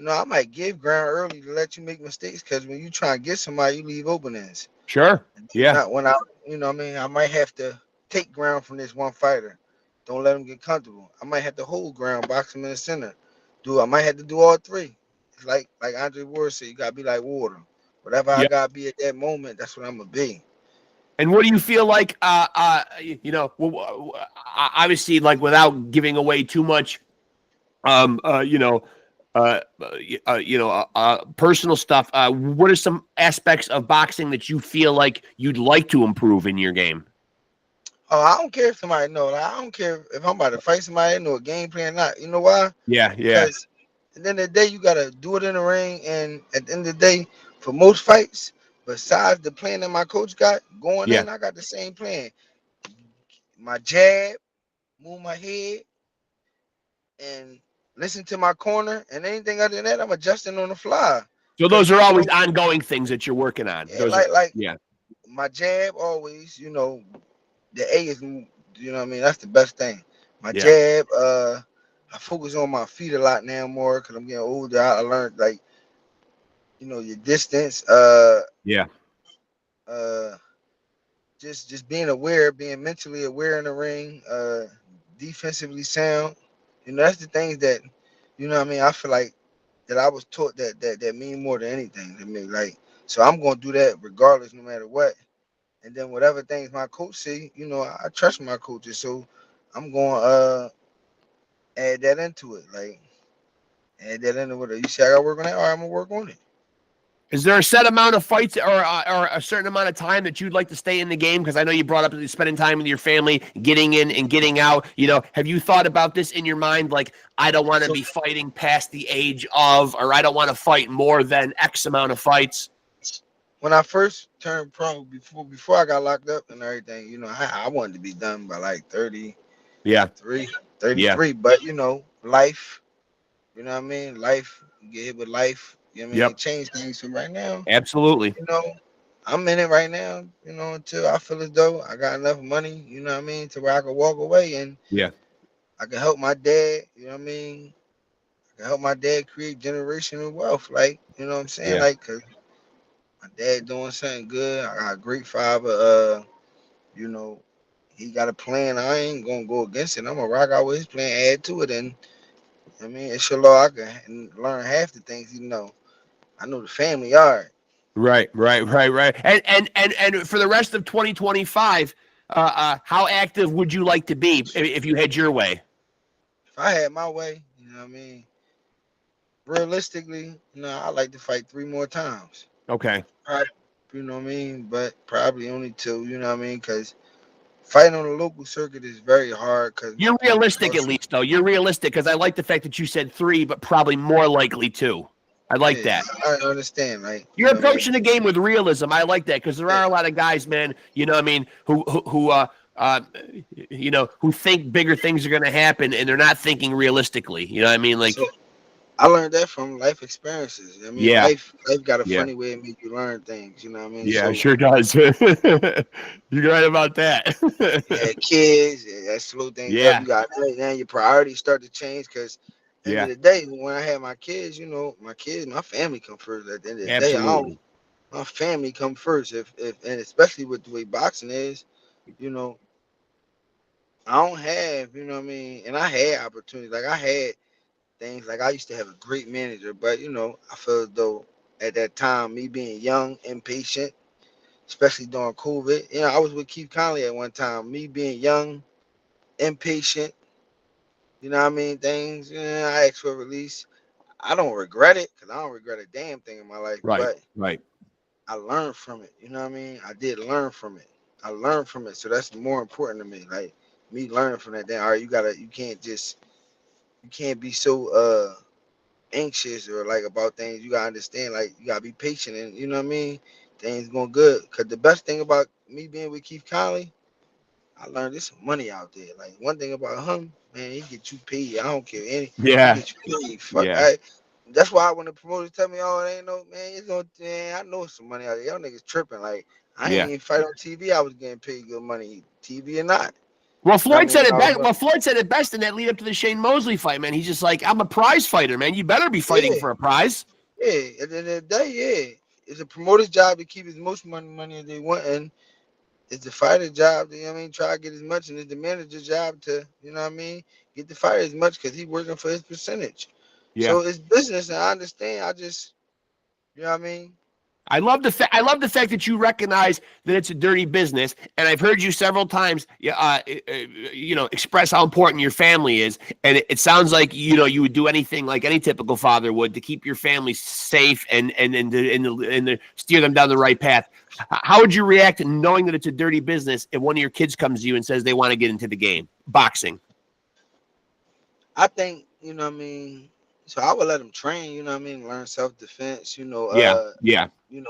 I might give ground early to let you make mistakes because when you try and get somebody, you leave openings. sure. Yeah, Not when I, what I mean, I might have to take ground from this one fighter. Don't let him get comfortable. I might have to hold ground, box him in the center. I might have to do all three. It's like Andre Ward said, you gotta be like water. Whatever I yeah. gotta be at that moment, that's what I'm gonna be. And what do you feel like? Obviously, like without giving away too much, um, uh, you know, personal stuff. What are some aspects of boxing that you feel like you'd like to improve in your game? Oh, I don't care if somebody know. Like, I don't care if I'm about to fight somebody, I know a game plan or not. You know why? Yeah, yeah, Because at the end of the day, you gotta do it in the ring. And at the end of the day, for most fights, besides the plan that my coach got going yeah. in, I got the same plan. My jab, move my head, and listen to my corner. And anything other than that, I'm adjusting on the fly. So those Cause are always ongoing things that you're working on. yeah, Those are, like yeah, my jab always, the A is, what I mean, that's the best thing. My yeah, jab, I focus on my feet a lot now more because I'm getting older. I learned like, your distance, yeah, uh, just being aware, being mentally aware in the ring, defensively sound. That's the things that, what I mean, I feel like that I was taught that mean more than anything to me. Like, so I'm gonna do that regardless, no matter what. And then whatever things my coach say, I trust my coaches, so I'm gonna add that into it. Like add that into it. You say I gotta work on that, all right, I'm gonna work on it. Is there a set amount of fights or a certain amount of time that you'd like to stay in the game? Because I know you brought up spending time with your family, getting in and getting out. Have you thought about this in your mind? Like, I don't want to So be fighting past the age of, or I don't want to fight more than X amount of fights. when I first turned pro, before I got locked up and everything, I wanted to be done by like Yeah, 33, yeah, 33. But life, you know what I mean? Life, you get hit with life, yep, it changed things. So right now, absolutely. you know, I'm in it right now, until I feel as though I got enough money, to where I can walk away and Yeah, I can help my dad, I can help my dad create generational wealth. Like, you know what I'm saying? yeah, Like, 'cause my dad doing something good. I got a great father. You know, he got a plan. I ain't gonna go against it. I'm gonna rock out with his plan, add to it, and inshallah, I can learn half the things. I know the family all right. right. And for the rest of 2025, how active would you like to be if you had your way? If I had my way, realistically, I like to fight 3 more times. Okay. Right. But probably only two. Because fighting on the local circuit is very hard. Because my You're people realistic, at also, least, though. You're realistic because I like the fact that you said three, but probably more likely two. I like yeah, that. I understand. Like, You're approaching the game with realism. I like that because there Yeah. are a lot of guys, man. Who think bigger things are going to happen and they're not thinking realistically. You know what I mean? Like, So I learned that from life experiences. yeah, Life got a yeah, funny way of make you learn things. You know what I mean? yeah, it So sure does. You're right about that. you had kids, that slow things up. Yeah, You got now your priorities start to change because End of Yeah, the day, when I had my kids, you know, my family come first. At the end of the day, absolutely. my family come first. If and especially with the way boxing is, you know, I don't have, you know what I mean, and I had opportunities. Like I had things like I used to have a great manager, but you know, I feel as though at that time, me being young, impatient, especially during COVID, you know, I was with Keith Conley at one time. Me being young, impatient, you know what I mean, things. Yeah, I asked for a release. I don't regret it because I don't regret a damn thing in my life, Right, but right. I learned from it. You know what I mean? I did learn from it. I learned from it, so that's more important to me. Like me learning from that. Then, all right, you can't be so anxious or like about things. You gotta understand, like you gotta be patient, and you know what I mean. Things going good. Cause the best thing about me being with Keith Conley, I learned there's some money out there. Like one thing about him, man, he get you paid. I don't care any. He Yeah, get you paid. Fuck. yeah, That's why when the promoters tell me, "Oh, it ain't no man," it's no. Man, I know some money out there. Y'all niggas tripping. Like I ain't yeah. even fight on TV. I was getting paid good money, TV or not. Well, You know what I Floyd mean? said When it I was best. Well, Floyd said it best in that lead up to the Shane Mosley fight, man. He's just like, I'm a prize fighter, man. You better be fighting yeah, for a prize. yeah. At the end of the day, yeah, it's a promoter's job to keep as much money as they want, and it's the fighter's job to, you know what I mean, try to get as much, and it's the manager's job to, you know what I mean, get the fighter as much because he's working for his percentage. Yeah. So it's business, and I understand. I just, you know what I mean? I love the fact that you recognize that it's a dirty business, and I've heard you several times, express how important your family is, and it sounds like you would do anything like any typical father would to keep your family safe and to steer them down the right path. How would you react knowing that it's a dirty business if one of your kids comes to you and says they want to get into the game, boxing? I think, you know what I mean? So I would let them train, you know what I mean, learn self-defense, Yeah, yeah,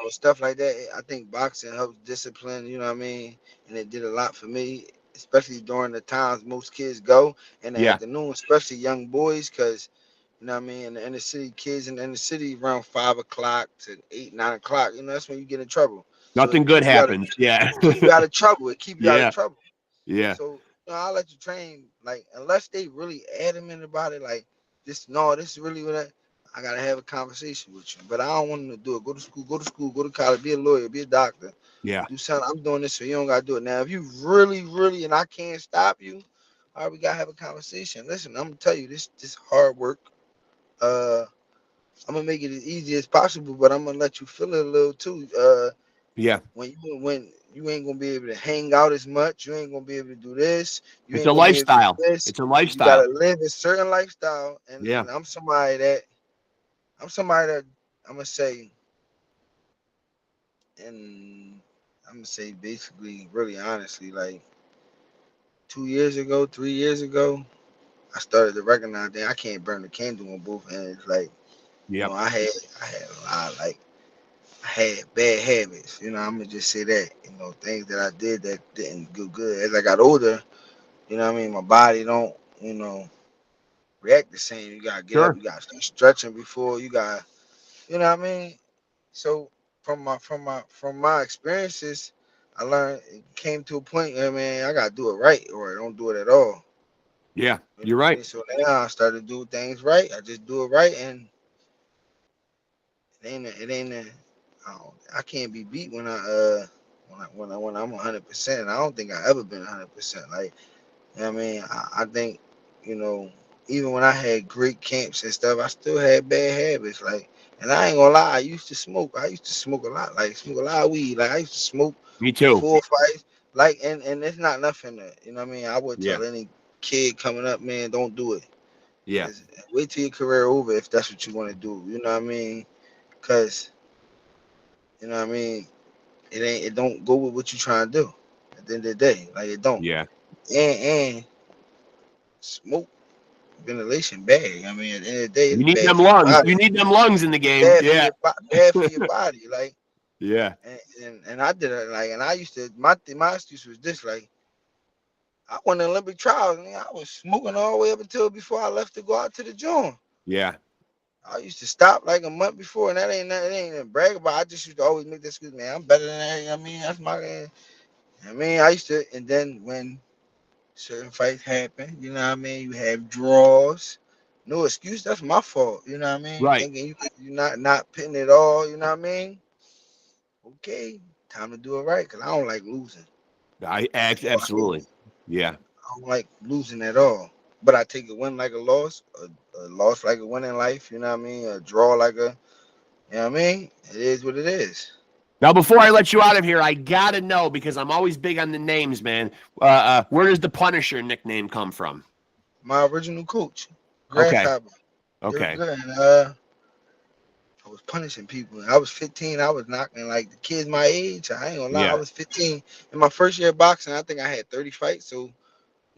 stuff like that. I think boxing helps discipline, you know what I mean? And it did a lot for me, especially during the times most kids go in the yeah. afternoon, especially young boys, because you know what I mean, in the inner city, kids in the inner city around 5 o'clock to 8, 9 o'clock, you know, that's when you get in trouble. So Nothing it good keep you out of happens. Yeah, keep you out of trouble. It keep you out of yeah, trouble. yeah. So I'll let you train, like unless they really adamant about it, like this. No, this is really what I gotta have a conversation with you. But I don't want them to do it. Go to school, go to college, be a lawyer, be a doctor, Yeah. do something. I'm doing this, so you don't gotta do it. Now, if you really, really, and I can't stop you, all right, we gotta have a conversation. Listen, I'm gonna tell you this hard work. Uh, I'm gonna make it as easy as possible, but I'm gonna let you feel it a little too. Yeah. When you ain't gonna be able to hang out as much, you ain't gonna be able to do this, you It's ain't a gonna be able to do lifestyle. this. It's a You gotta lifestyle. live a certain lifestyle, Yeah. and I'm somebody that I'm gonna say, and I'm gonna say basically, really honestly, like 2 years ago, 3 years ago, I started to recognize that I can't burn the candle on both ends. Like, Yep. I had a lot, like I had bad habits. I'm gonna just say that. Things that I did that didn't go good. As I got older, what I mean, my body don't, react the same. You gotta get up, Sure. you gotta start stretching before you got, you know what I mean. So from my experiences, I learned it came to a point where, man, I gotta do it right or I don't do it at all. Yeah. You know You're what I right. mean? So now I started to do things right. I just do it right, and I can't be beat when I'm 100%. And I don't think I ever been 100%. Like, you know what I mean, I think, you know, even when I had great camps and stuff, I still had bad habits. Like, and I ain't gonna lie, I used to smoke. I used to smoke a lot, like smoke a lot of weed. Like I used to smoke Me too. before fights. Like, and it's not nothing that, you know what I mean. I would Yeah. tell any kid coming up, man, don't do it. Yeah. Wait till your career over if that's what you want to do. You know what I mean? Cause you know what I mean. It don't go with what you trying to do. At the end of the day, like it don't. Yeah. And smoke ventilation bad. I mean, at the end of the day, it's You need bad them for your lungs. body. You need them lungs in the game. Bad for Yeah. your bad for your body. Like, Yeah. and I did it like, and I used to my excuse was this, like I won the Olympic trials, and I was smoking all the way up until before I left to go out to the gym. Yeah. I used to stop like a month before, and that ain't nothing, it ain't a brag about. I just used to always make that excuse, man. I'm better than that. I mean, that's my. I mean, I used to, and then when certain fights happen, you know what I mean. You have draws. no excuse. That's my fault. You know what I mean? Right. Thinking you're not pitting it all. You know what I mean? Okay, time to do it right because I don't like losing. Absolutely. Yeah. I don't like losing at all. But I take a win like a loss, a loss like a win in life. You know what I mean? A draw like a, you know what I mean? It is what it is. Now, before I let you out of here, I gotta know, because I'm always big on the names, man. Where does the Punisher nickname come from? My original coach, Okay. Grasshopper. Okay. Good. And, I was punishing people. I was 15. I was knocking like the kids my age. I ain't gonna lie. I Yeah. was 15 in my first year of boxing. I think I had 30 fights. So,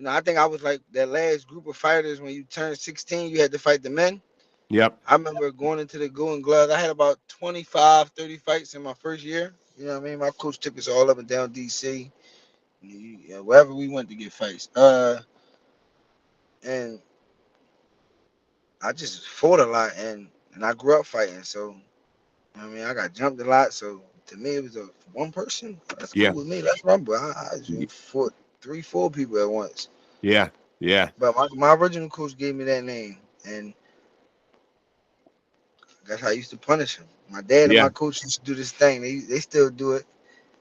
I think I was like that last group of fighters when you turned 16. You had to fight the men. Yep. I remember going into the Golden Gloves. I had about 25, 30 fights in my first year. You know what I mean? My coach took us all up and down DC, wherever we went to get fights. And I just fought a lot, and I grew up fighting. So, I mean, I got jumped a lot. So to me, it was a one person. That's cool Yeah. with me. That's rumble. I just fought 3, 4 people at once. Yeah. Yeah. But my original coach gave me that name, and that's how I used to punish him. My dad and my coach used to do this thing. They still do it.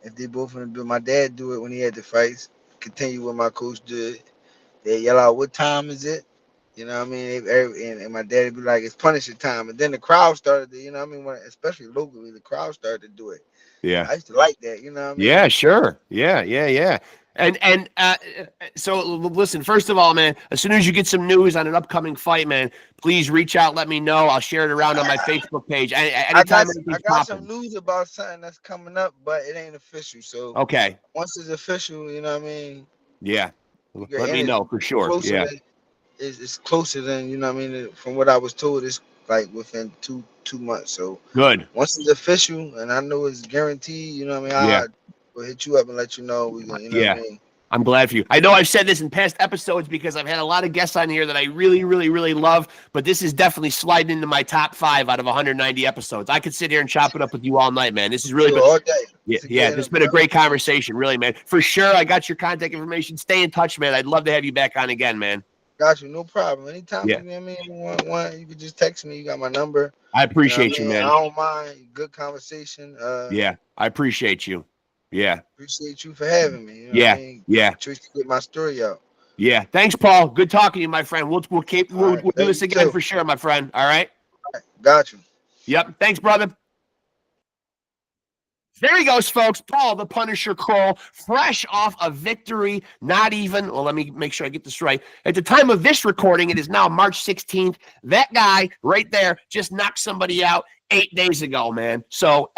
If they both want to do it, my dad do it when he had the fights. Continue what my coach did. They yell out, "What time is it?" You know what I mean? And my dad would be like, "It's Punisher time." And then the crowd started to, you know what I mean? Especially locally, the crowd started to do it. Yeah. I used to like that, you know what I mean? Yeah, sure. Yeah. And so listen, first of all, man, as soon as you get some news on an upcoming fight, man, please reach out, let me know. I'll share it around on my Facebook page. Anytime I got some news about something that's coming up, but it ain't official. So okay. once it's official, you know what I mean? Yeah. Let me know for sure. Yeah. It's closer than, you know what I mean? From what I was told, it's like within two months. So Good. once it's official and I know it's guaranteed, you know what I mean? Yeah. We'll hit you up and let you know. We can, you know what I mean? I'm glad for you. I know I've said this in past episodes because I've had a lot of guests on here that I really, really, really love, but this is definitely sliding into my top 5 out of 190 episodes. I could sit here and chop it up with you all night, man. This is really been, all day. Yeah, this has been a great conversation, really, man. For sure, I got your contact information. Stay in touch, man. I'd love to have you back on again, man. Got you, no problem. Anytime, Yeah. you know what I mean? You can just text me. You got my number. I appreciate you, man. I don't mind. Good conversation. Yeah, I appreciate you. Yeah. Appreciate you for having me. You know Yeah. what I mean? Yeah. Choose to get my story out. Yeah. Thanks, Paul. Good talking to you, my friend. We'll do this again for sure, my friend. All right. Got you. Yep. Thanks, brother. There he goes, folks. Paul, the Punisher KROLL, fresh off a victory. Not even, well, let me make sure I get this right. At the time of this recording, it is now March 16th. That guy right there just knocked somebody out 8 days ago, man. So,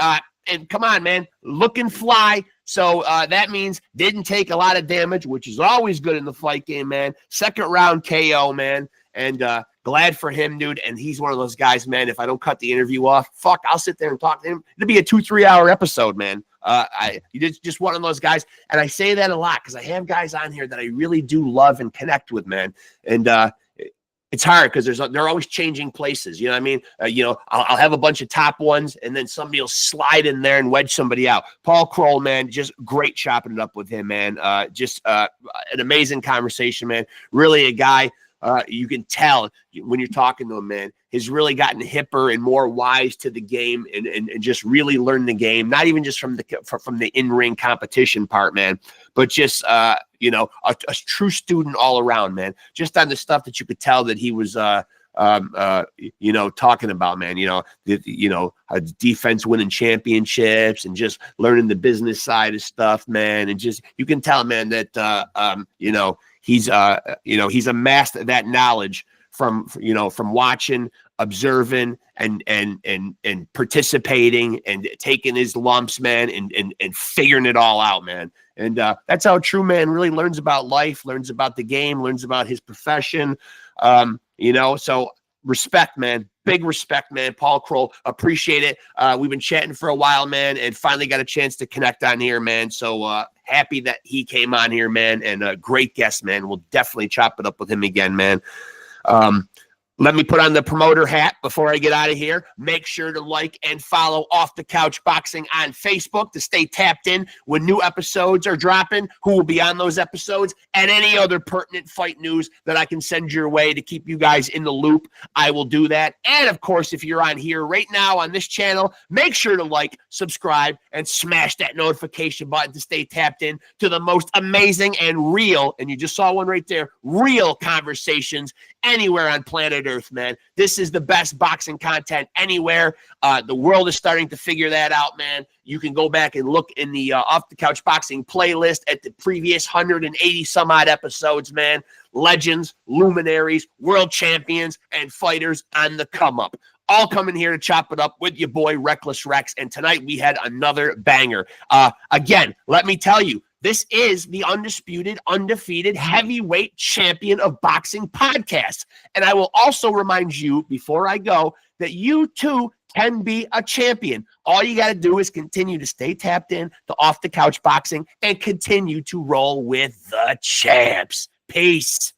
and come on, man, looking fly. So that means didn't take a lot of damage, which is always good in the fight game, man. Second round KO, man. And glad for him, dude. And he's one of those guys, man. If I don't cut the interview off, fuck, I'll sit there and talk to him. It'll be a 2-3 hour episode, man. He's just one of those guys. And I say that a lot because I have guys on here that I really do love and connect with, man. And it's hard because they're always changing places. You know what I mean? I'll have a bunch of top ones, and then somebody will slide in there and wedge somebody out. Paul KROLL, man, just great chopping it up with him, man. Just an amazing conversation, man. Really a guy. You can tell when you're talking to him, man, has really gotten hipper and more wise to the game and just really learned the game, not even just from the in-ring competition part, man, but just, a true student all around, man, just on the stuff that you could tell that he was, talking about, man, defense winning championships and just learning the business side of stuff, man. And just, you can tell, man, that, he's amassed that knowledge from watching, observing, and participating and taking his lumps, man, and figuring it all out, man. And that's how a true man really learns about life, learns about the game, learns about his profession. So respect, man. Big respect, man. Paul KROLL, appreciate it. We've been chatting for a while, man, and finally got a chance to connect on here, man. So happy that he came on here, man, and a great guest, man. We'll definitely chop it up with him again, man. Let me put on the promoter hat before I get out of here. Make sure to like and follow Off the Couch Boxing on Facebook to stay tapped in when new episodes are dropping, who will be on those episodes, and any other pertinent fight news that I can send your way to keep you guys in the loop. I will do that. And of course, if you're on here right now on this channel, make sure to like, subscribe, and smash that notification button to stay tapped in to the most amazing and real, and you just saw one right there, real conversations anywhere on planet Earth, man. This is the best boxing content anywhere. The world is starting to figure that out, man. You can go back and look in the Off the Couch Boxing playlist at the previous 180 some odd episodes, man. Legends, luminaries, world champions, and fighters on the come up. All coming here to chop it up with your boy Reckless Rexx. And tonight we had another banger. Again, let me tell you, this is the undisputed, undefeated heavyweight champion of boxing podcast. And I will also remind you before I go that you too can be a champion. All you got to do is continue to stay tapped in to Off the Couch Boxing and continue to roll with the champs. Peace.